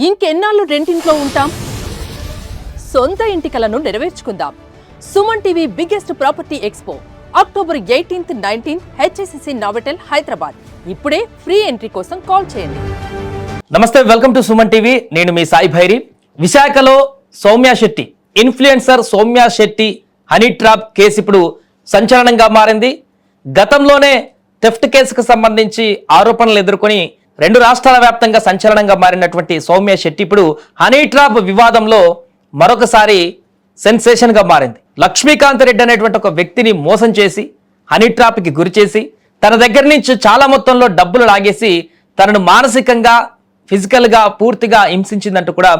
ఇంకెన్నాళ్ళు రెంటింట్లో ఉంటాం? సొంత ఇంటి కలను నెరవేర్చుకుందాం. Suman TV biggest property expo October 18th, 19th HSCC Novotel Hyderabad. ఇప్పుడే ఫ్రీ ఎంట్రీ కోసం కాల్ చేయండి. నమస్తే, వెల్కమ్ టు సుమన్ టీవీ. నేను మీ సాయి భైరి. విశాఖలో Soumya Shetty, influencer Soumya Shetty honey trap case ఇప్పుడు సంచలనంగా మారింది. గతంలోనే థెఫ్ట్ కేసుకు సంబంధించి ఆరోపణలు ఎదుర్కొని 2 రాష్ట్రాల వ్యాప్తంగా సంచలనంగా మారినటువంటి సౌమ్య శెట్టి ఇప్పుడు హనీ ట్రాప్ వివాదంలో మరొకసారి సెన్సేషన్గా మారింది. లక్ష్మీకాంత్ రెడ్డి అనేటువంటి ఒక వ్యక్తిని మోసం చేసి హనీ ట్రాప్కి గురి చేసి తన దగ్గర నుంచి చాలా మొత్తంలో డబ్బులు లాగేసి తనను మానసికంగా ఫిజికల్గా పూర్తిగా హింసించిందంటూ కూడా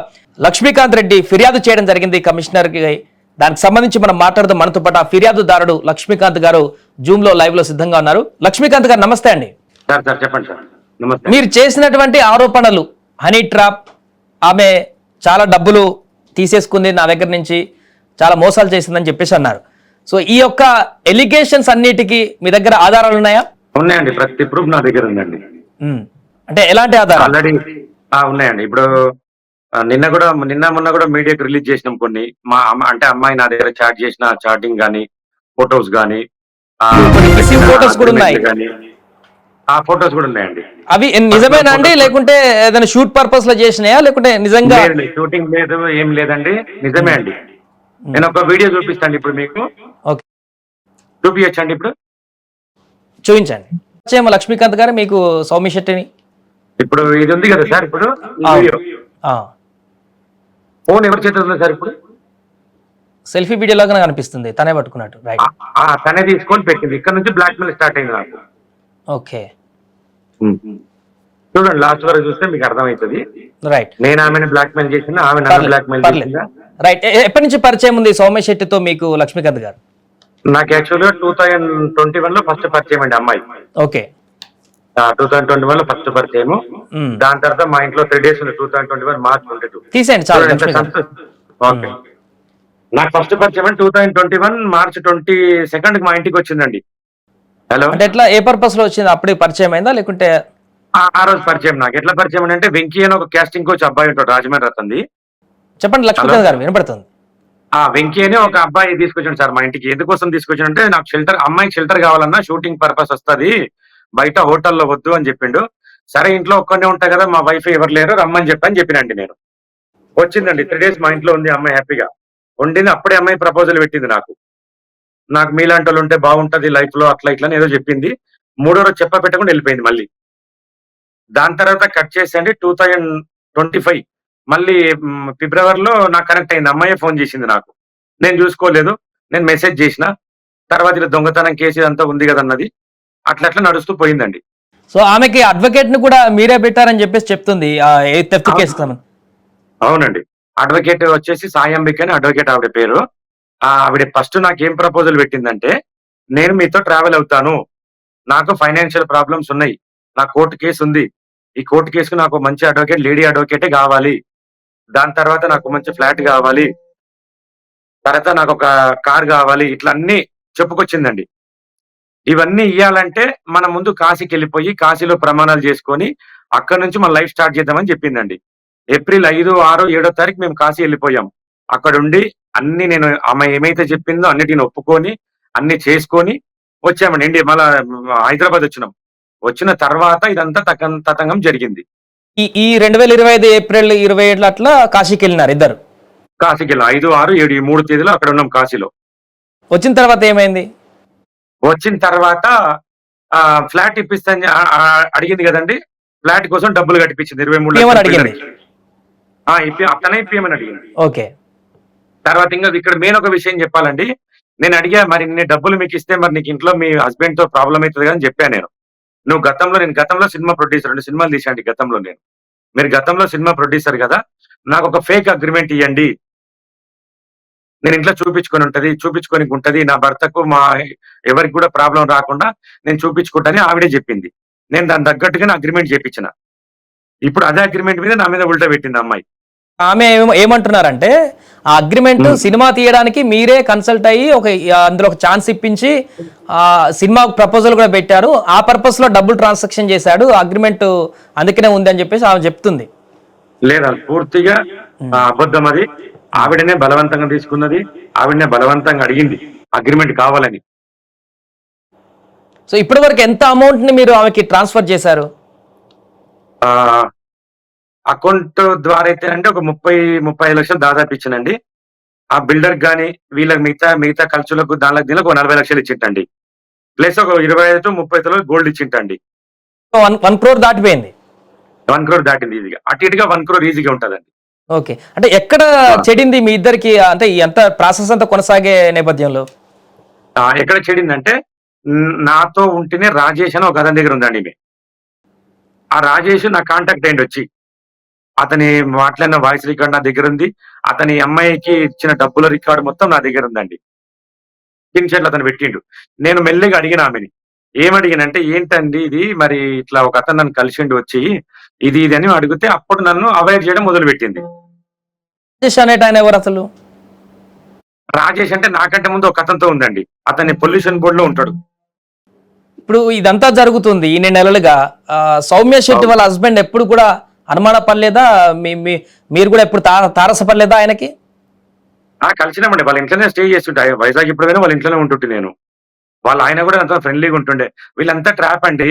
లక్ష్మీకాంత్ రెడ్డి ఫిర్యాదు చేయడం జరిగింది కమిషనర్కి. దానికి సంబంధించి మనం మాట్లాడదాం. మనతో పాటు ఆ ఫిర్యాదుదారుడు లక్ష్మీకాంత్ గారు జూమ్ లో లైవ్ లో సిద్ధంగా ఉన్నారు. లక్ష్మీకాంత్ గారు నమస్తే అండి. చెప్పండి సార్. నమస్తే. మీరు చేసినటువంటి ఆరోపణలు, హనీ ట్రాప్ ఆమె చాలా డబ్బులు తీసేసుకుంది నా దగ్గర నుంచి, చాలా మోసాలు చేసిందని చెప్పేసి అన్నారు. సో ఈ యొక్క ఎలిగేషన్స్ అన్నిటికీ మీ దగ్గర ఆధారాలు ఉన్నాయా? ఉన్నాయండి, ప్రతి ప్రూఫ్ నా దగ్గర ఉందండి. అంటే ఎలాంటి ఆధారాలు? ఆల్రెడీ ఉన్నాయండి. ఇప్పుడు నిన్న మొన్న కూడా మీడియాకి రిలీజ్ చేసినాం కొన్ని. మా అంటే అమ్మాయి నా దగ్గర చాట్ చేసిన చాటింగ్ గానీ, ఫొటోస్ గానీ, ఫోటోస్ కూడా ఉన్నాయి. ఆ ఫొటోస్ కూడా ఉన్నాయండి. అవి నిజమేనా అండి, లేకుంటే ఏదైనా షూట్ పర్పస్ లో చేసినాయా, లేకుంటే నిజంగా? షూటింగ్ లేదు, ఏం లేదండి, నిజమే అండి. నేను ఒక వీడియో చూపిస్తాను ఇప్పుడు మీకు. ఓకే, చూపించండి. ఇప్పుడు చూపించండి. లక్ష్మీకాంత్ గారు మీకు సౌమ్య శెట్టిని ఇప్పుడు ఇది ఉంది కదా సార్, ఇప్పుడు ఫోన్ ఎవరి చేతిలో ఉంది సార్? ఇప్పుడు సెల్ఫీ వీడియో లాగా కనిపిస్తుంది, తనే పట్టుకున్నట్టు. రైట్, తనే తీసుకొని పెట్టింది. ఇక్కడ నుంచి బ్లాక్ మెయిల్ స్టార్ట్ అయింది నాకు. ఓకే, చూడండి, లాస్ట్ వరకు చూస్తే మీకు అర్థమవుతుంది. రైట్, నేను ఆమెను బ్లాక్ మెయిల్ చేసిన, ఆమె నన్ను బ్లాక్ మెయిల్ చేసిందా? రైట్. ఎప్పటి నుంచి పరిచయం ఉంది సౌమ్య శెట్టితో మీకు లక్ష్మీకాంత్ గారు? నాకు యాక్చువల్గా 2021 లో ఫస్ట్ పరిచయం అండి అమ్మాయి. ఓకే, 2021 లో ఫస్ట్ పరిచయం. దాని తర్వాత మా ఇంట్లో 3 days ఉంది. 2021 March 22 తీసేయండి చాలు. ఓకే, నాకు ఫస్ట్ పరిచయం 2021 March 22 మా ఇంటికి వచ్చిందండి. హలో, అంటే ఎట్లా, ఏ పర్పస్ లో వచ్చింది? అప్పుడే పరిచయం అయిందా లేకుంటే? ఆ రోజు పరిచయం. నాకు ఎట్లా పరిచయం అంటే, వెంకీ అని ఒక క్యాస్టింగ్ కోచ్ అబ్బాయి ఉంటాడు రాజమండ్రి అతనిది. చెప్పండి లక్ష్మీకాంత్ గారు, వినపడుతుంది. వెంకీ అని ఒక అబ్బాయి తీసుకొచ్చాడు సార్ మా ఇంటికి. ఎందుకోసం తీసుకొచ్చాడంటే, నాకు షెల్టర్, అమ్మాయికి షెల్టర్ కావాలన్నా, షూటింగ్ పర్పస్ వస్తుంది, బయట హోటల్లో వద్దు అని చెప్పిండు. సరే, ఇంట్లో ఒక్కనే ఉంటా కదా, మా వైఫ్ ఎవరు లేరు, రమ్మని చెప్పినండి నేను. వచ్చిందండి, 3 days మా ఇంట్లో ఉంది అమ్మాయి, హ్యాపీగా ఉండింది. అప్పుడే అమ్మాయి ప్రపోజల్ పెట్టింది నాకు మీలాంటి వాళ్ళు ఉంటే బాగుంటది లైఫ్ లో, అట్లా ఇట్లా ఏదో చెప్పింది. 3వ రోజు పెట్టకుండా వెళ్ళిపోయింది మళ్ళీ. దాని తర్వాత కట్ చేసేయండి 2025 మళ్ళీ ఫిబ్రవరిలో నాకు కనెక్ట్ అయింది. అమ్మాయి ఫోన్ చేసింది నాకు, నేను చూసుకోలేదు, నేను మెసేజ్ చేసిన. తర్వాత ఇలా దొంగతనం కేసు ఇదంతా ఉంది కదన్నది, అట్లా నడుస్తూ పోయిందండి. సో ఆమెకి అడ్వకేట్ ని కూడా మీరే పెట్టారని చెప్పేసి చెప్తుంది థెఫ్ట్ కేసు. అవునండి, అడ్వకేట్ వచ్చేసి సాయంబిక్ అని అడ్వకేట్ ఆవిడ పేరు. ఆవిడ ఫస్ట్ నాకేం ప్రపోజల్ పెట్టిందంటే, నేను మీతో ట్రావెల్ అవుతాను, నాకు ఫైనాన్షియల్ ప్రాబ్లమ్స్ ఉన్నాయి, నా కోర్టు కేసు ఉంది, ఈ కోర్టు కేసుకు నాకు మంచి అడ్వకేట్, లేడీ అడ్వకేటే కావాలి, దాని తర్వాత నాకు మంచి ఫ్లాట్ కావాలి, తర్వాత నాకు ఒక కార్ కావాలి, ఇట్లా అన్ని చెప్పుకొచ్చిందండి. ఇవన్నీ ఇవ్వాలంటే మనం ముందు కాశీకి వెళ్ళిపోయి కాశీలో ప్రమాణాలు చేసుకొని అక్కడ నుంచి మన లైఫ్ స్టార్ట్ చేద్దామని చెప్పిందండి. ఏప్రిల్ 5, 6, 7వ తారీఖు మేము కాశీ వెళ్ళిపోయాం. అక్కడ ఉండి అన్ని నేను ఆమె ఏమైతే చెప్పిందో అన్నిటిని ఒప్పుకొని అన్ని చేసుకొని వచ్చామండి. ఇండియా మళ్ళా హైదరాబాద్ వచ్చిన తర్వాత ఇదంతా తతంగం జరిగింది. ఈ 2025 ఏప్రిల్ 27 అట్లా కాశీకి వెళ్ళినారు ఇద్దరు. కాశీకి వెళ్ళాం 5, 6, 7 ఈ 3 తేదీలు అక్కడ ఉన్నాం కాశీలో. వచ్చిన తర్వాత ఏమైంది? వచ్చిన తర్వాత ఫ్లాట్ ఇప్పిస్తాను అడిగింది కదండి. ఫ్లాట్ కోసం డబ్బులు కట్టిపించింది 23 అడిగింది. అతనే ఇప్పియమని అడిగింది. ఓకే, తర్వాత ఇంకా ఇక్కడ మెయిన్ ఒక విషయం చెప్పాలండి. నేను అడిగా, మరి నేను డబ్బులు మీకు ఇస్తే మరి నీకు ఇంట్లో మీ హస్బెండ్ తో ప్రాబ్లం అవుతుంది కదా అని చెప్పాను నేను. నేను గతంలో సినిమా ప్రొడ్యూసర్, 2 సినిమాలు తీసాండి గతంలో నేను. మీరు గతంలో సినిమా ప్రొడ్యూసర్ కదా, నాకు ఒక ఫేక్ అగ్రిమెంట్ ఇవ్వండి, నేను ఇంట్లో చూపించుకొని ఉంటది, నా భర్తకు మా ఎవరికి కూడా ప్రాబ్లం రాకుండా నేను చూపించుకుంటానని ఆవిడే చెప్పింది. నేను దాని తగ్గట్టుగా అగ్రిమెంట్ చేయించిన. ఇప్పుడు అదే అగ్రిమెంట్ మీద నా మీద ఉల్టా పెట్టింది అమ్మాయి. ఆమె ఏమంటున్నారంటే, ఆ అగ్రిమెంట్ సినిమా తీయడానికి మీరే కన్సల్ట్ అయ్యి అందులో ఒక ఛాన్స్ ఇప్పించి సినిమా ప్రపోజల్ కూడా పెట్టారు, ఆ పర్పస్ లో డబ్బులు ట్రాన్సాక్షన్ చేశాడు, అగ్రిమెంట్ అందుకనే ఉంది అని చెప్పేసి ఆమె చెప్తుంది. లేదండి, పూర్తిగా అబద్ధం అది. ఆవిడనే బలవంతంగా తీసుకున్నది, ఆవిడనే బలవంతంగా అడిగింది అగ్రిమెంట్ కావాలని. సో ఇప్పటి వరకు ఎంత అమౌంట్ ని మీరు ఆమెకి ట్రాన్స్ఫర్ చేశారు? ఆ అకౌంట్ ద్వారా అయితే అంటే ఒక 30-35 లక్షలు దాదాపు ఇచ్చానండి. ఆ బిల్డర్ గాని వీళ్ళకి మిగతా ఖర్చులకు దానికి దీనికి ఒక 40 లక్షలు ఇచ్చింటండి. ప్లస్ ఒక 25-30 గోల్డ్ ఇచ్చింటండి. 1 crore దాటిపోయింది. 1 crore దాటింది ఈజీగా. అటు ఇటుగా 1 crore ఈజీగా ఉంటదండి. ఓకే, అంటే ఎక్కడ చెడింది మీ ఇద్దరికి? అంటే ఎంత ప్రాసెస్ అంతా కొనసాగే నేపథ్యంలో ఎక్కడ చెడిందంటే నాతో ఉంటేనే రాజేష్ అని ఒక అతని దగ్గర ఉందండి ఈమె. ఆ రాజేష్ నా కాంటాక్ట్ అయ్యిండి వచ్చి. అతని మాట్లాడిన వాయిస్ రికార్డ్ నా దగ్గర ఉంది. అతని అమ్మాయికి ఇచ్చిన డబ్బుల రికార్డు మొత్తం నా దగ్గర ఉందండి. స్క్రీన్ షాట్లు అతను పెట్టిండు. నేను మెల్లిగా అడిగిన ఆమెని. ఏమడిగినంటే, ఏంటండి ఇది, మరి ఇట్లా ఒక అతను నన్ను కలిసిండు వచ్చి ఇది ఇది అని అడిగితే అప్పుడు నన్ను అవాయిడ్ చేయడం మొదలు పెట్టింది. రాజేష్ అనేట ఆయన ఎవరు అసలు? రాజేష్ అంటే నాకంటే ముందు ఒక అతనితో ఉందండి. అతన్ని పొల్యూషన్ బోర్డు లో ఉంటాడు. ఇప్పుడు ఇదంతా జరుగుతుంది ఇన్ని నెలలుగా. సౌమ్య శెట్టి వాళ్ళ హస్బెండ్ ఎప్పుడు కూడా అనుమాన పడలేదా? మీరు కూడా ఎప్పుడు తారసపడలేదా ఆయనకి? కలిసినామండి, వాళ్ళ ఇంట్లోనే స్టే చేస్తుంటే. వైజాగ్ ఇప్పుడు వాళ్ళ ఇంట్లోనే ఉంటుంటే నేను. వాళ్ళ ఆయన కూడా నాతో ఫ్రెండ్లీగా ఉంటుండే. వీళ్ళంతా ట్రాప్ అండి.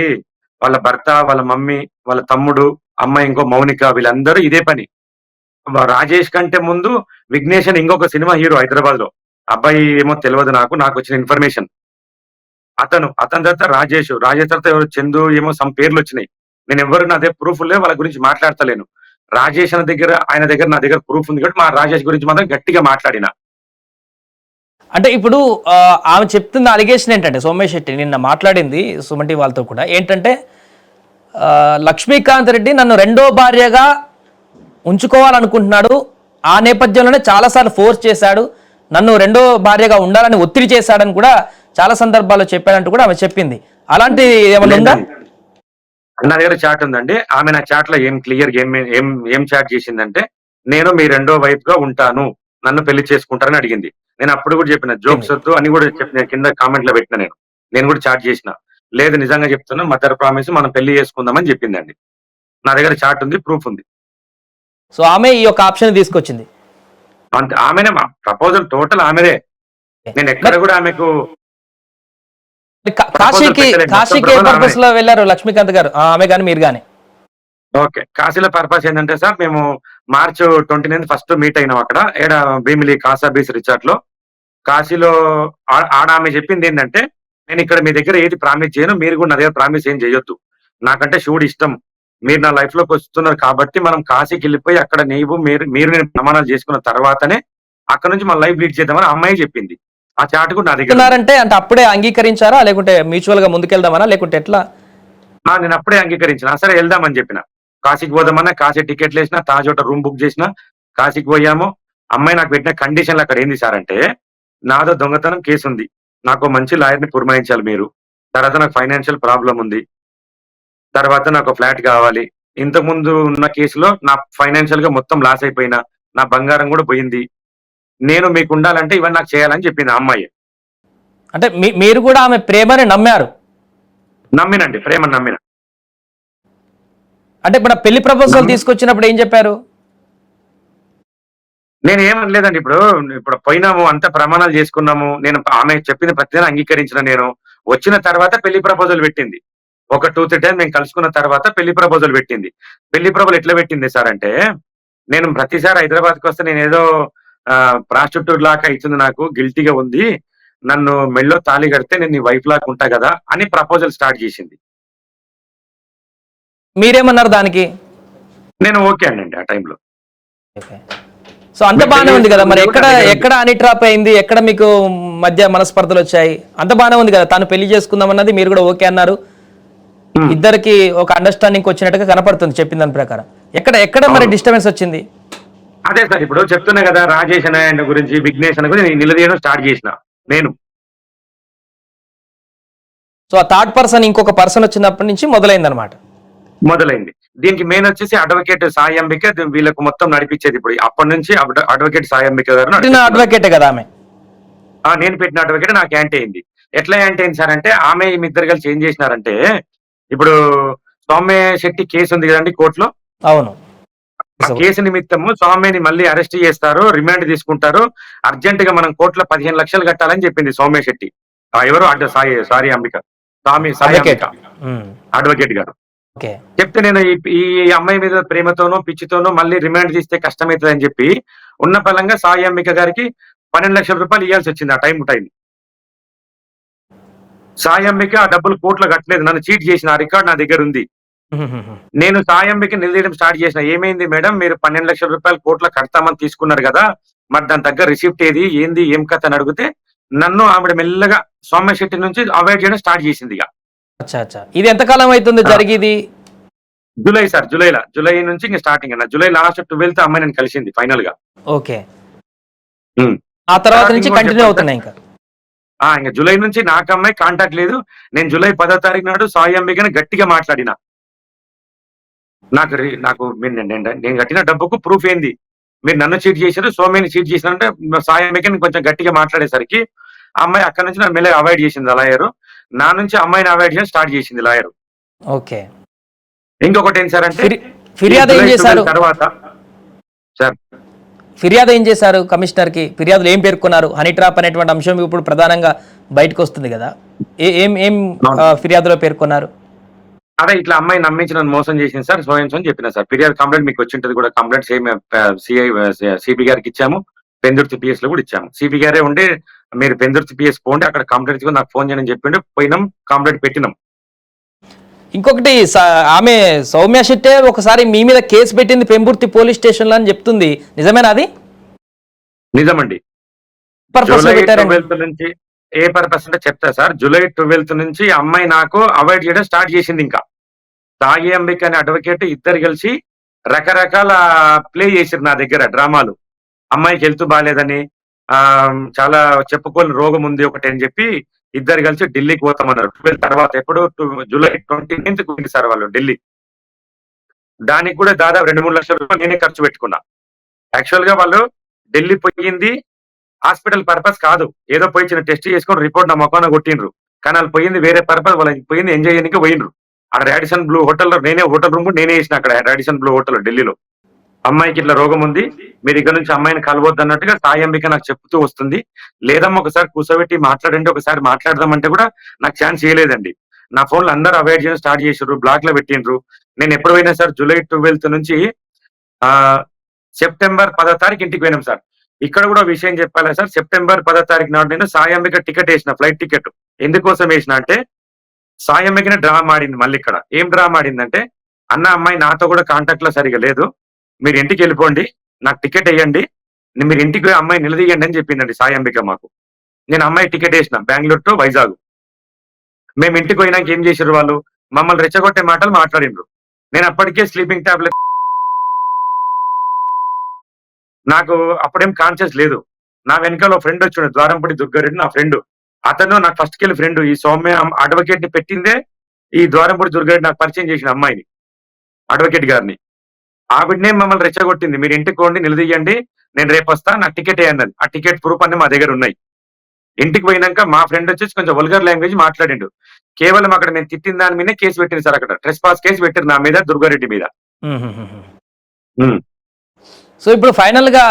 వాళ్ళ భర్త, వాళ్ళ మమ్మీ, వాళ్ళ తమ్ముడు, అమ్మాయి ఇంకో మౌనిక, వీళ్ళందరూ ఇదే పని. రాజేష్ కంటే ముందు విఘ్నేష్ అని ఇంకొక సినిమా హీరో హైదరాబాద్ లో. అబ్బాయి ఏమో తెలియదు నాకు వచ్చిన ఇన్ఫర్మేషన్. అతని తర్వాత రాజేష్ తర్వాత ఎవరు చందు ఏమో సమ్ పేర్లు వచ్చినాయి. నేను ఎవరు నా దగ్గర ప్రూఫ్ లేదు, వాళ్ళ గురించి మాట్లాడతలేను. రాజేష్ ఆయన దగ్గర నా దగ్గర ప్రూఫ్ ఉంది కాబట్టి మా రాజేష్ గురించి మాత్రం గట్టిగా మాట్లాడిన. అంటే ఇప్పుడు ఆమె చెప్తున్న అలిగేషన్ ఏంటంటే, సౌమ్య శెట్టి నిన్న మాట్లాడింది సుమన్ టీవీ వాళ్ళతో కూడా, ఏంటంటే లక్ష్మీకాంత్ రెడ్డి నన్ను రెండో భార్యగా ఉంచుకోవాలనుకుంటున్నాడు. ఆ నేపథ్యంలోనే చాలాసార్లు ఫోర్స్ చేశాడు, నన్ను రెండో భార్యగా ఉండాలని ఒత్తిడి చేశాడని కూడా చాలా సందర్భాల్లో చెప్పాడంటూ కూడా ఆమె చెప్పింది. అలాంటి ఏమైనా ఉందా? నా దగ్గర చాట్ ఉందండి. ఆమె నా చాట్ లో ఏం క్లియర్ ఏం చాట్ చేసిందంటే, నేను మీ రెండో వైఫ్ గా ఉంటాను, నన్ను పెళ్లి చేసుకుంటారని అడిగింది. నేను అప్పుడు కూడా చెప్పిన, జోక్స్ వద్దు అని కూడా చెప్పిన, కింద కామెంట్ లో పెట్టిన. నేను కూడా చాట్ చేసిన. లేదు నిజంగా చెప్తున్నా, మదర్ ప్రామిస్, మనం పెళ్లి చేసుకుందామని చెప్పిందండి. నా దగ్గర చాట్ ఉంది, ప్రూఫ్ ఉంది. సో ఆమె ఈ యొక్క ఆప్షన్ తీసుకొచ్చింది. అంతే, ఆమెనే ప్రపోజల్ టోటల్ ఆమెదే. నేను ఎక్కడ కూడా ఆమెకు కాశీకి ఏ పర్పస్ లో వెళ్ళారు లక్ష్మీకాంత్ గారు, ఆమె గాని మీరు గాని? ఓకే, కాశీలో పర్పస్ ఏంటంటే సార్, మేము మార్చ్ 29 ఫస్ట్ మీట్ అయినాం అక్కడ భీమిలి కాసా బీచ్ రిసార్ట్ లో. కాశీలో ఆమె చెప్పింది ఏంటంటే, నేను ఇక్కడ మీ దగ్గర ఏది ప్రామిస్ చేయను, మీరు కూడా నా దగ్గర ప్రామిస్ ఏం చేయొద్దు. నాకంటే శివుడు ఇష్టం, మీరు నా లైఫ్ లోకి వస్తున్నారు కాబట్టి మనం కాశీకి వెళ్ళిపోయి అక్కడ మీరు నేను ప్రమాణాలు చేసుకున్న తర్వాతనే అక్కడ నుంచి మన లైఫ్ లీడ్ చేద్దామని అమ్మాయి చెప్పింది. ఆ చాట్ కూడా నా దగ్గర. అంటే అప్పుడే అంగీకరించారా, లేకుంటే మ్యూచువల్ గా ముందుకెళ్దామనా, లేకుంటే ఎట్లా? నేను అప్పుడే అంగీకరించిన. సరే వెళ్దామని చెప్పిన. కాశీకి పోదామన్నా, కాశీ టికెట్లు వేసిన, తాజ్ హోటల్ రూమ్ బుక్ చేసిన, కాశీకి పోయాము. అమ్మాయి నాకు పెట్టిన కండిషన్లు అక్కడ ఏంది సార్ అంటే, నాదో దొంగతనం కేసు ఉంది, నాకు మంచి లాయర్ ని పురమాయించాలి మీరు, తర్వాత నాకు ఫైనాన్షియల్ ప్రాబ్లం ఉంది, తర్వాత నాకు ఫ్లాట్ కావాలి. ఇంతకు ముందు ఉన్న కేసులో నా ఫైనాన్షియల్ గా మొత్తం లాస్ అయిపోయినా, నా బంగారం కూడా పోయింది, నేను మీకు ఉండాలంటే ఇవన్నీ నాకు చేయాలని చెప్పింది ఆ అమ్మాయి. అంటే మీరు కూడా ఆమె ప్రేమని నమ్మారు? నమ్మినండి, ప్రేమని నమ్మిన. అంటే ఇప్పుడు పెళ్లి ప్రపోజల్ తీసుకొచ్చినప్పుడు ఏం చెప్పారు? నేను ఏమనలేదండి. ఇప్పుడు పోయినాము, అంత ప్రమాణాలు చేసుకున్నాము, నేను ఆమె చెప్పింది ప్రతిదీ అంగీకరించిన. నేను వచ్చిన తర్వాత పెళ్లి ప్రపోజల్ పెట్టింది. ఒక 2-3 టైం మేము కలుసుకున్న తర్వాత పెళ్లి ప్రపోజల్ పెట్టింది. పెళ్లి ప్రపోజల్ ఎట్లా పెట్టింది సార్ అంటే, నేను ప్రతిసారి హైదరాబాద్కి వస్తే నేను ఏదో ప్రాస్టిట్యూట్ లాగా అవుతుంది, నాకు గిల్టీగా ఉంది, నన్ను మెళ్ళో తాళి కడితే నేను నీ వైఫ్ లాగా ఉంటా కదా అని ప్రపోజల్ స్టార్ట్ చేసింది. మీరేమన్నారు దానికి? నేను ఓకే అనండి ఆ టైంలో. సో అంత బాగానే ఉంది కదా, మరి ఎక్కడ అనిట్రాప్ అయింది, ఎక్కడ మీకు మధ్య మనస్పర్ధలు వచ్చాయి? అంత బాగానే ఉంది కదా, తను పెళ్లి చేసుకుందాం అన్నది, మీరు కూడా ఓకే అన్నారు, ఇద్దరికి ఒక అండర్స్టాండింగ్ వచ్చినట్టుగా కనపడుతుంది చెప్పిన దాని ప్రకారం. ఎక్కడ మరి డిస్టర్బెన్స్ వచ్చింది? అదే సార్, ఇప్పుడు చెప్తున్నా కదా, రాజేష్ అన్న గురించి, విఘ్నేష్ అన్న గురించి నిలదీయడం స్టార్ట్ చేసిన నేను. సో ఆ థర్డ్ పర్సన్, ఇంకొక పర్సన్ వచ్చినప్పటి నుంచి మొదలైంది. దీనికి మెయిన్ వచ్చేసి అడ్వకేట్ సాయి అంబిక, వీళ్ళకు మొత్తం నడిపించేది. ఇప్పుడు అప్పటి నుంచి అడ్వకేట్ సాయి అంబిక గారు. అడ్వకేటే కదా ఆమె? నేను పెట్టిన అడ్వకేట్ నాకు యాంటీ అయింది. ఎట్లా యాంటీ అయింది సార్ అంటే, ఆమె ఇద్దరు కలిసి ఏం చేసినారంటే, ఇప్పుడు సౌమ్య శెట్టి కేసు ఉంది కదండి కోర్టులో. అవును. ఆ కేసు నిమిత్తము సౌమ్యని మళ్ళీ అరెస్ట్ చేస్తారు, రిమాండ్ తీసుకుంటారు, అర్జెంట్ గా మనం కోర్టులో 15 లక్షలు కట్టాలని చెప్పింది సౌమ్య శెట్టి. ఎవరు sorry Ambika, Sai advocate. Ambika advocate గారు ఓకే. చెప్తే, నేను ఈ అమ్మాయి మీద ప్రేమతోనో పిచ్చితోనో మళ్ళీ రిమాండ్ తీస్తే కష్టమవుతుంది అని చెప్పి ఉన్న పలంగా సాయి అంబిక గారికి 12 లక్షల రూపాయలు ఇవ్వాల్సి వచ్చింది. ఆ టైం సాయి అంబిక ఆ డబ్బులు కోర్టులో కట్టలేదు, నన్ను చీట్ చేసిన ఆ రికార్డ్ నా దగ్గర ఉంది. నేను సాయి అంబిక నిలదీయడం స్టార్ట్ చేసిన, ఏమైంది మేడం మీరు 12 లక్షల రూపాయలు కోర్టులో కడతామని తీసుకున్నారు కదా, మరి దాని దగ్గర రిసిప్ట్ ఏది, ఏంది, ఏం కథ అని అడిగితే నన్ను ఆవిడ మెల్లగా సౌమ్య శెట్టి నుంచి అవాయిడ్ చేయడం స్టార్ట్ చేసింది. ఇక ఇది ఎంతకాలం అవుతుంది జరిగేది? జూలై సార్, జూలై నుంచి ఇంకా స్టార్టింగ్ అన్న. జూలై లాస్ట్ 12th అమ్మాయి నేను కలిసింది ఫైనల్ గా. ఓకే. ఆ తర్వాత నుంచి కంటిన్యూ అవుతున్నాయి ఇంకా జూలై నుంచి నాకు అమ్మాయి కాంటాక్ట్ లేదు. నేను జూలై 10వ తారీఖు నాడు సాయి అంబికని గట్టిగా మాట్లాడిన, నాకు నేను కట్టిన డబ్బుకు ప్రూఫ్ ఏంది, మీరు నన్ను చీట్ చేశారు, సౌమ్యని చీట్ చేశారంటే సాయి అంబికని కొంచెం గట్టిగా మాట్లాడేసరికి అమ్మాయి అక్కడ నుంచి నన్ను మెల్లగా అవాయిడ్ చేసింది లాయర్. నా నుంచి అమ్మాయిని అవాయిడ్ చేయడం స్టార్ట్ చేసింది లాయర్. ఓకే. ఇంకొకటి ఏం సార్ అంటే, ఫిర్యాదు ఏం చేశారు తర్వాత సార్, ఫిర్యాదు ఏం చేశారు కమిషనర్ కి? ఫిర్యాదులు ఏం పేర్కొన్నారు? హనీ ట్రాప్ అనేటువంటి అంశం ఇప్పుడు ప్రధానంగా బయటకు వస్తుంది కదా, ఏం ఫిర్యాదులో పేర్కొన్నారు? అదే ఇట్లా అమ్మాయి నమ్మించి నన్ను మోసం చేసింది సార్, సోయన్స్ అని చెప్పిన సార్. ఫిర్యాదు కంప్లైంట్ మీకు వచ్చింటది కూడా, కంప్లైంట్ సేమ్ సిపి గారికి ఇచ్చాము, పెందుర్తి పిఎస్ లో కూడా ఇచ్చాము. సిపి గారే ఉండి మీరు పెందుర్తి పిఎస్ పోండి, అక్కడ కంప్లైంట్ నాకు ఫోన్ చేయని చెప్పిండు, పోయినాం, కంప్లైంట్ పెట్టినాం. ఇంకొకటి, ఆమె సౌమ్య శెట్టే ఒకసారి మీ మీద కేసు పెట్టింది పెంబుర్తి పోలీస్ స్టేషన్ లో అని చెప్తుంది, నిజమేనా అది? నిజమండి. నుంచి ఏ పర్పస్ అంటే చెప్తా సార్. జూలై 12th నుంచి అమ్మాయి నాకు అవాయిడ్ చేయడం స్టార్ట్ చేసింది. ఇంకా సాయి అంబిక అనే అడ్వకేట్ ఇద్దరు కలిసి రకరకాల ప్లే చేసిరు నా దగ్గర డ్రామాలు. అమ్మాయికి హెల్త్ బాగాలేదని, చాలా చెప్పుకోని రోగం ఉంది ఒకటి అని చెప్పి ఇద్దరు కలిసి ఢిల్లీకి పోతామన్నారు. 12 తర్వాత ఎప్పుడు జూలై 29th పోయింది సార్ వాళ్ళు ఢిల్లీ. దానికి కూడా దాదాపు 2-3 లక్షల రూపాయలు నేనే ఖర్చు పెట్టుకున్నా. యాక్చువల్ గా వాళ్ళు ఢిల్లీ పోయింది హాస్పిటల్ పర్పస్ కాదు, ఏదో పోయి చిన్న టెస్ట్ చేసుకొని రిపోర్ట్ నా మొఖాన కొట్టిండ్రు. కానీ వాళ్ళు పోయింది వేరే పర్పస్, వాళ్ళకి పోయింది ఎంజాయ్ చేయడానికి పోయిండ్రు. అక్కడ రాడిసన్ బ్లూ హోటల్లో నేనే హోటల్ రూమ్ నేనే వేసిన, అక్కడ రాడిసన్ బ్లూ హోటల్ ఢిల్లీలో. అమ్మాయికి ఇట్లా రోగం ఉంది, మీరు ఇక్కడ నుంచి అమ్మాయిని కలవద్దు అన్నట్టుగా సాయి అంబిక నాకు చెప్తూ వస్తుంది. లేదమ్మా ఒకసారి కూర్చోబెట్టి మాట్లాడండి, ఒకసారి మాట్లాడదామంటే కూడా నాకు ఛాన్స్ చేయలేదండి. నా ఫోన్లో అందరూ అవాయిడ్ చేయడం స్టార్ట్ చేసారు, బ్లాక్ లో పెట్టిండ్రు. నేను ఎప్పుడు పోయినా సార్, జూలై 12th నుంచి సెప్టెంబర్ 10వ తారీఖు ఇంటికి పోయినాం సార్. ఇక్కడ కూడా విషయం చెప్పాలా సార్, సెప్టెంబర్ 10వ తారీఖు నాడు నేను సాయి అంబిక టికెట్ వేసిన, ఫ్లైట్ టికెట్. ఎందుకోసం వేసిన అంటే, సాయి అంబికనే డ్రామా ఆడింది మళ్ళీ ఇక్కడ. ఏం డ్రామా ఆడిందంటే, అన్న అమ్మాయి నాతో కూడా కాంటాక్ట్ లో సరిగా లేదు, మీరు ఇంటికి వెళ్ళిపోండి, నాకు టికెట్ వేయండి, మీరు ఇంటికి పోయి అమ్మాయి నిలదీయండి అని చెప్పిందండి సాయి అంబిక మాకు. నేను అమ్మాయి టికెట్ వేసిన బెంగళూరు టు వైజాగ్. మేము ఇంటికి పోయినాక ఏం చేసారు వాళ్ళు, మమ్మల్ని రెచ్చగొట్టే మాటలు మాట్లాడిండ్రు. నేను అప్పటికే స్లీపింగ్ టాబ్లెట్, నాకు అప్పుడేం కాన్షియస్ లేదు. నా వెనకాల ఫ్రెండ్ వచ్చిండు, ద్వారంపూడి దుర్గారెడ్డి నా ఫ్రెండ్. అతను నాకు ఫస్ట్ కెళ్ళి ఫ్రెండ్. ఈ సౌమ్య అడ్వకేట్ ని పెట్టిందే ఈ ద్వారంపూడి దుర్గారెడ్డి నాకు పరిచయం చేసిన అమ్మాయిని, అడ్వకేట్ గారిని. ఆవిడనే మమ్మల్ని రెచ్చగొట్టింది, మీరు ఇంటికి పోండి, నిలదీయండి, నేను రేపు వస్తా, నాకు టికెట్ వేయన్నది. ఆ టికెట్ ప్రూఫ్ అన్ని మా దగ్గర ఉన్నాయి. ఇంటికి పోయినాక మా ఫ్రెండ్ వచ్చేసి కొంచెం వల్గర్ లాంగ్వేజ్ మాట్లాడిండు. కేవలం అక్కడ నేను తిట్టిన దాని మీదే కేసు పెట్టింది సార్, అక్కడ ట్రెస్ పాస్ కేసు పెట్టారు నా మీద, దుర్గారెడ్డి మీద. సో ఇప్పుడు ఫైనల్ గా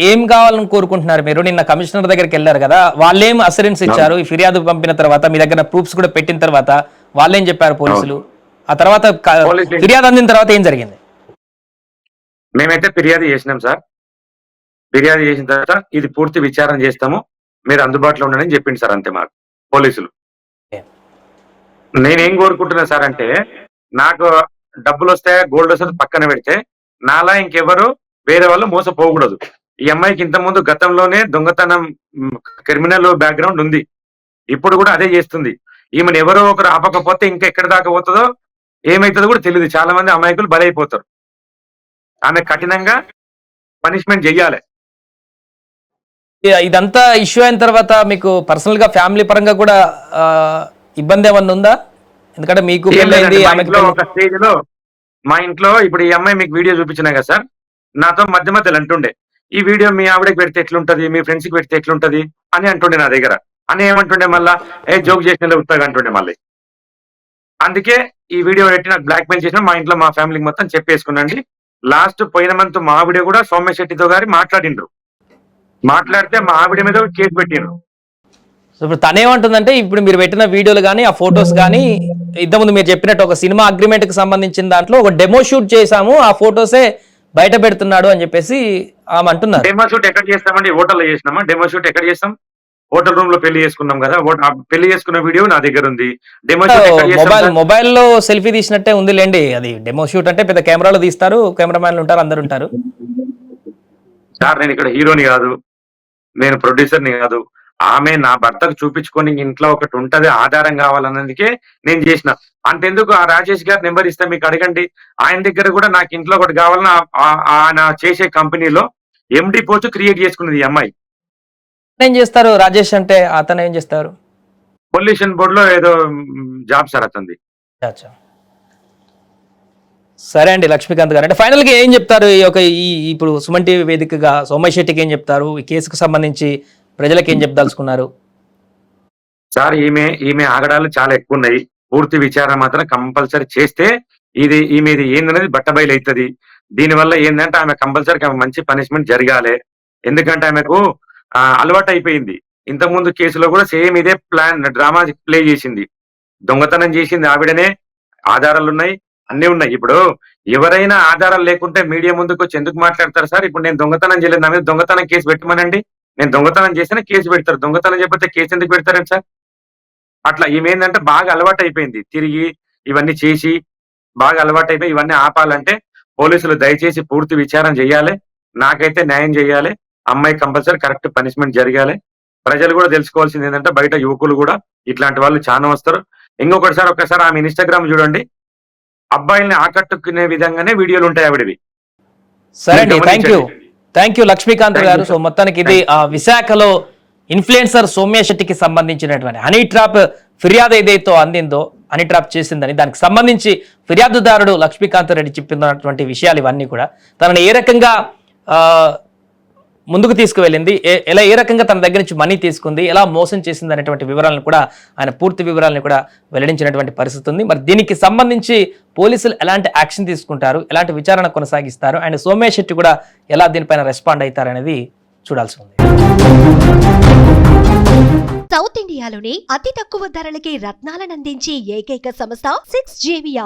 ఏం కావాలని కోరుకుంటున్నారు మీరు? నిన్న కమిషనర్ దగ్గరికి వెళ్ళారు కదా, వాళ్ళేం అసరెన్స్ ఇచ్చారు? ఈ ఫిర్యాదు పంపిన తర్వాత మీ దగ్గర ప్రూఫ్స్ కూడా పెట్టిన తర్వాత వాళ్ళేం చెప్పారు పోలీసులు? ఆ తర్వాత ఫిర్యాదు అందిన తర్వాత ఏం జరిగింది? మేమైతే ఫిర్యాదు చేసినాం సార్. ఫిర్యాదు చేసిన తర్వాత ఇది పూర్తి విచారణ చేస్తాము, మీరు అందుబాటులో ఉండండి చెప్పింది సార్. అంతే మాకు పోలీసులు. నేనేం కోరుకుంటున్నా సార్ అంటే, నాకు డబ్బులు వస్తాయా గోల్డ్ వస్తే పక్కన పెడితే, నాలా ఇంకెవరు వేరే వాళ్ళు మోసపోకూడదు. ఈ అమ్మాయికి ఇంత ముందు గతంలోనే దొంగతనం క్రిమినల్ బ్యాక్గ్రౌండ్ ఉంది, ఇప్పుడు కూడా అదే చేస్తుంది. ఈమెను ఎవరో ఒకరు ఆపకపోతే ఇంకా ఎక్కడి దాకా పోతుందో ఏమైతుందో కూడా తెలియదు. చాలా మంది అమాయకులు బలైపోతారు. ఆమె కఠినంగా పనిష్మెంట్ చెయ్యాలి. ఇదంతా ఇష్యూ అయిన తర్వాత మీకు పర్సనల్ గా ఫ్యామిలీ పరంగా కూడా ఇబ్బంది ఏమన్నా ఉందా? ఎందుకంటే మీకు ఒక స్టేజ్ లో మా ఇంట్లో ఇప్పుడు ఈ అమ్మాయి మీకు వీడియో చూపించినా కదా సార్, నాతో మధ్య మధ్యలో అంటుండే, ఈ వీడియో మీ ఆవిడకి పెడితే ఎట్లుంటది, మీ ఫ్రెండ్స్ కి పెడితే ఎట్లుంటది అని అంటుండే నా దగ్గర. అని ఏమంటుండే మళ్ళా, జోక్ చేసిన ఉత్తగా అంటుండే మళ్ళీ. అందుకే ఈ వీడియో పెట్టి నాకు బ్లాక్ మెయిల్ చేసిన మా ఇంట్లో మా ఫ్యామిలీకి మొత్తం చెప్పేసుకున్నాండి, లాస్ట్ పోయిన మంత్ మా ఆవిడ కూడా సౌమ్య శెట్టితో గారి మాట్లాడిండ్రు. మాట్లాడితే మా ఆవిడ మీద కేసు పెట్టిండ్రు. సో ఇప్పుడు తనేమంటుందంటే ఇప్పుడు మీరు పెట్టిన వీడియోలు కానీ ఆ ఫొటోస్ కానీ ఇంతకుముందు మీరు చెప్పినట్టు ఒక సినిమా అగ్రిమెంట్ కి సంబంధించిన దాంట్లో ఒక డెమో షూట్ చేశాము, ఆ ఫొటోసే బయట పెడుతున్నాడు అని చెప్పేసి ఆమె అంటున్నారు. డెమో షూట్ ఎక్కడ చేస్తామండి? హోటల్లో చేసినామా? డెమో షూట్ ఎక్కడ చేస్తాం? హోటల్ రూమ్ లో పెళ్లి చేసుకున్నాం కదా. ఆ పెళ్లి చేసుకున్న వీడియో నా దగ్గర ఉంది. డెమో షూట్ ఎక్కడ చేస్తాం? మొబైల్లో సెల్ఫీ తీసినట్టే ఉంది లేండి. అది డెమో షూట్ అంటే పెద్ద కెమెరాలో తీస్తారు, కెమెరామ్యాన్లు ఉంటారు, అందరు ఉంటారు. సార్ నేను ఇక్కడ హీరోని కాదు, నేను ప్రొడ్యూసర్ని కాదు. ఆమె నా భర్తకు చూపించుకొని ఇంట్లో ఒకటి ఉంటది ఆధారం కావాలన్నందుకే నేను చేసిన. అంతెందుకు ఆ రాజేష్ గారి నెంబర్ ఇస్తే మీకు అడగండి. ఆయన దగ్గర కూడా నాకు ఇంట్లో ఒకటి కావాలని ఆయన చేసే కంపెనీలో ఎండి పోస్ట్ క్రియేట్ చేసుకున్నది ఈ అమ్మాయి. ఏం చేస్తారు రాజేష్ అంటే? అతను ఏం చేస్తారు? పొల్యూషన్ బోర్డ్ లో ఏదో జాబ్ సార్ అతనిది. అచ్చా. సరే అండి లక్ష్మీకాంత్ గారు, అంటే ఫైనల్ గా ఏం చెప్తారు ఇప్పుడు సుమన్ టీవీ వేదికగా సౌమ్య శెట్టికి ఏం చెప్తారు? ఈ కేసుకు సంబంధించి ప్రజలకు ఏం చెప్పదలుచుకున్నారు? సార్ ఈమె ఆగడాలు చాలా ఎక్కువ ఉన్నాయి. పూర్తి విచారణ మాత్రం కంపల్సరీ చేస్తే ఈమె ఏందనేది బట్టబయలు అవుతుంది. దీనివల్ల ఏంటంటే ఆమె కంపల్సరీ మంచి పనిష్మెంట్ జరగాలి. ఎందుకంటే ఆమెకు అలవాటు అయిపోయింది. ఇంతకుముందు కేసులో కూడా సేమ్ ఇదే డ్రామా ప్లే చేసింది. దొంగతనం చేసింది ఆవిడనే, ఆధారాలు ఉన్నాయి, అన్ని ఉన్నాయి. ఇప్పుడు ఎవరైనా ఆధారాలు లేకుంటే మీడియా ముందుకు వచ్చి ఎందుకు మాట్లాడతారు సార్? ఇప్పుడు నేను దొంగతనం చేయలేదు, నా మీద దొంగతనం కేసు పెట్టమనండి. నేను దొంగతనం చేసినా కేసు పెడతారు, దొంగతనం చెప్పితే కేసు ఎందుకు పెడతారండి సార్? అట్లా ఈమెందంటే బాగా అలవాటు అయిపోయింది. తిరిగి ఇవన్నీ చేసి బాగా అలవాటు అయిపోయి ఇవన్నీ ఆపాలంటే పోలీసులు దయచేసి పూర్తి విచారణ చేయాలి. నాకైతే న్యాయం చేయాలి. అమ్మాయి కంపల్సరీ కరెక్ట్ పనిష్మెంట్ జరగాలి. ప్రజలు కూడా తెలుసుకోవాల్సింది ఏంటంటే బయట యువకులు కూడా ఇట్లాంటి వాళ్ళు చాలా వస్తారు. ఇంకొకటి సార్, ఒక్కసారి ఆమె ఇన్స్టాగ్రామ్ చూడండి, అబ్బాయిల్ని ఆకట్టుకునే విధంగానే వీడియోలు ఉంటాయి ఆవిడవి. సరే అండి, థ్యాంక్ యూ లక్ష్మీకాంత్ గారు. సో మొత్తానికి ఇది విశాఖలో ఇన్ఫ్లుయెన్సర్ సౌమ్య శెట్టికి సంబంధించినటువంటి హనీ ట్రాప్ ఫిర్యాదు ఏదైతే అందిందో, హనీ ట్రాప్ చేసిందని దానికి సంబంధించి ఫిర్యాదుదారుడు లక్ష్మీకాంత్ రెడ్డి చెప్పినటువంటి విషయాలు ఇవన్నీ కూడా తనని ఏ రకంగా ముందుకు తీసుకువెళ్ళింది, ఏ రకంగా తన దగ్గర నుంచి మనీ తీసుకుంది, ఎలా మోసం చేసింది అనేటువంటి వివరాలను కూడా ఆయన పూర్తి వివరాలను కూడా వెల్లడించినటువంటి పరిస్థితి ఉంది. మరి దీనికి సంబంధించి పోలీసులు ఎలాంటి యాక్షన్ తీసుకుంటారు, ఎలాంటి విచారణ కొనసాగిస్తారు, అండ్ సౌమ్య శెట్టి కూడా ఎలా దీనిపైన రెస్పాండ్ అవుతారు అనేది చూడాల్సి ఉంది. సౌత్ ఇండియాలోనే అతి తక్కువ ధరలకి రత్నాలను అందించే ఏకైక సంస్థ 6JVR.